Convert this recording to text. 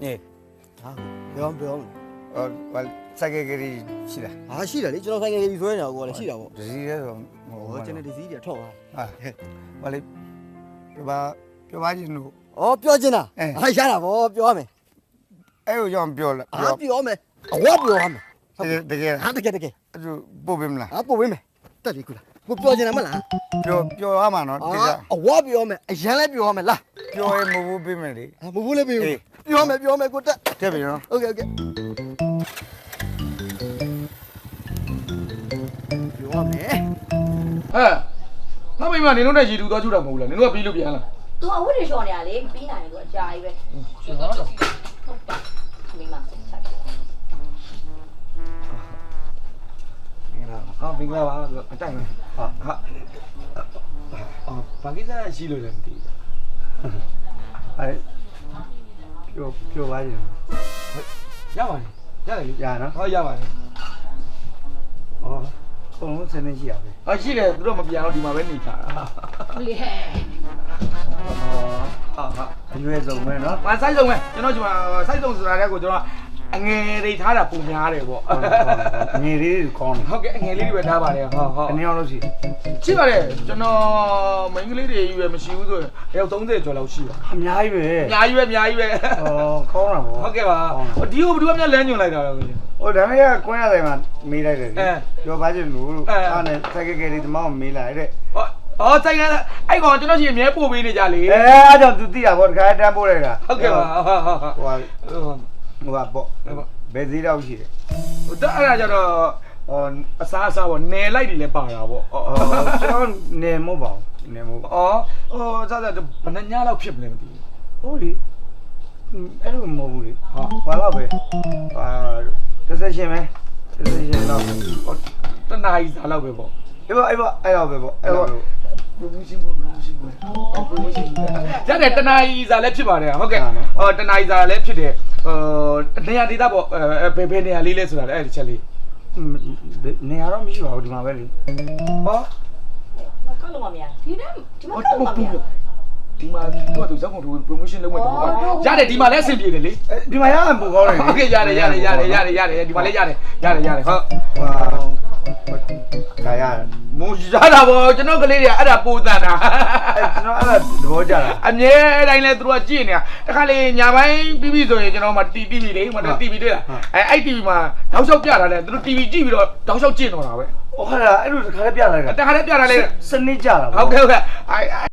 예. 아, 병. 사계결이 시다. 아, 싫어. 니 저런 생각이 이소연이라고 그래. 싫어. 드시래서 뭐 어쩌네 디지야 통. 아, 빨리 뼈바지 누. 뼈지나. 예. 아, 야라 뭐 뼈하면. 아유 좀 뼈라. 아, 뼈하면. 와 뼈하면. 되게 아, 되게. 아주 뽑음라. 아, 뽑으면. 따리 있구나. 뭐 뼈지나 말라. 뼈 하마노 아, 와 뼈하면. 야라 뼈하면 라. 뼈에 뭐 뽑으면리. 아, 뭐 볼래 뼈. 예. 뼈하면 곧다. 대비요. 오케이. 뼈하면. ဟဲ့ဟာမိမနင်တို့နဲ့ရေတူသွားကြတာမဟုတ်လားနင်တို့ကပြီးလို့ပြန်လား သူအဝတ်တွေလျှော်နေရလေပြီးနိုင်လို့အကြာကြီးပဲ ကျွန်တော်တော့ ဟုတ်ပါမိမဆက်ချက် ဟာမင်္ဂလာပါအတိုင်ဟာဘာကိစ္စရှိလို့လဲမသိဘူး အဲ뼈 바지. ရပါတယ်ရတယ်လေ 야 너. ဟောရပါတယ် 그럼 세네시 앞에. ဟာရှိတယ်သူတို့မပြန်တော့ဒီမှာပဲနေကြတာ ဟုတ်လေဟဲ့ ဟာဟာ 안주에서 오면 너. ငါစိုက်ဆုံးပဲကျွန်တော်ဒီမှာစိုက်ဆုံးဆိုတာလည်းကိုကျွန်တော်အငယ်တွေထားတာပုံများတယ်ပေါ့ 니리 건. ဟုတ်ကဲ့အငယ်လေးတွေပဲထားပါတယ်ဟာဟာ 안녕하세요. ရှိပါတယ်ကျွန်တော်မိန်းကလေးတွေကြီးပဲမရှိဘူးဆိုရင်အယောက်30ကျော်လောက်ရှိပါ 아미아이 왜. အများကြီးပဲအများကြီးပဲ 거나 뭐. ဟုတ်ကဲ့ပါဒီကိုဘယ်သူမှလမ်းညွှန်လိုက်တာလဲ 다음에 꼬야 되면 메이라이 돼. 예. 뼈 바지 누. 예. 안에 사계결이 뭐 메이라이 돼. စိုက်ရအဲ့ကောင်ကျွန်တော်ရှိအမြဲပို့ပေးနေကြလေ 에, 아저 두띠야 뭐 가야 돼 보래라. ဟုတ်ကဲ့ပါဟာဟာဟာ 뭐가 뭐 배지라고 시래. တက်အဲ့ဒါကြတော့အစားအစားပေါ့နယ်လိုက်တွေလည်းပါတာပေါ့ 저네 뭐 봐. 네 뭐. စားစားဘယ်နှညလောက်ဖြစ်မလဲမသိဘူး 우리 애로 뭐 우리. 와라 왜. 됐으시면. 됐으시면. တနားကြီးစားလောက်ပဲပေါ့ 이거 왜 뭐. promotion ရတယ်တနားကြီးစားလည်းဖြစ်ပါတယ်ဟုတ်ကဲ့တနားကြီးစားလည်းဖြစ်တယ်နေရာဒေသပေါ့ဘယ်နေရာလေးလဲဆိုတာလည်းအဲ့ဒီချက်လေး 내야로 미시 봐. 어디 마벨리. ဟော ကောက်လို့မမရဒီနေ့ဒီမှာကောက်လို့မမရ ဒီမှာတော့သူဇက်ကုန်သူ promotion လုပ်မယ်တူပါရတယ်ဒီမှာလည်းအဆင်ပြေတယ်လေ 디마야 뭐 거래. ဟုတ်ကဲ့ရတယ်ဒီမှာလည်းရတယ်ဟုတ် 가야. မူရတာပေါ့ကျွန်တော်ကလေးတွေအဲ့ဒါပိုးတန်တာ ကျွန်တော်အဲ့ဒါသဘောကျတာ အမြဲတိုင်းလဲသူတို့ကကြည့်နေတာတခါလေညာပိုင်းပြီးဆိုရင်ကျွန်တော်မှ TV လေဟိုမှာ TV တွေ့လားအဲ့ TV မှာတောက်လျှောက်ပြတာလေသူတို့ TV ကြည့်ပြီးတော့တောက်လျှောက်ကြည့်နေတာပဲ ဟောအဲ့လိုတခါလေးပြလာတယ် တခါလေပြတာလေ စနစ်ကြတာ ဟုတ်ကဲ့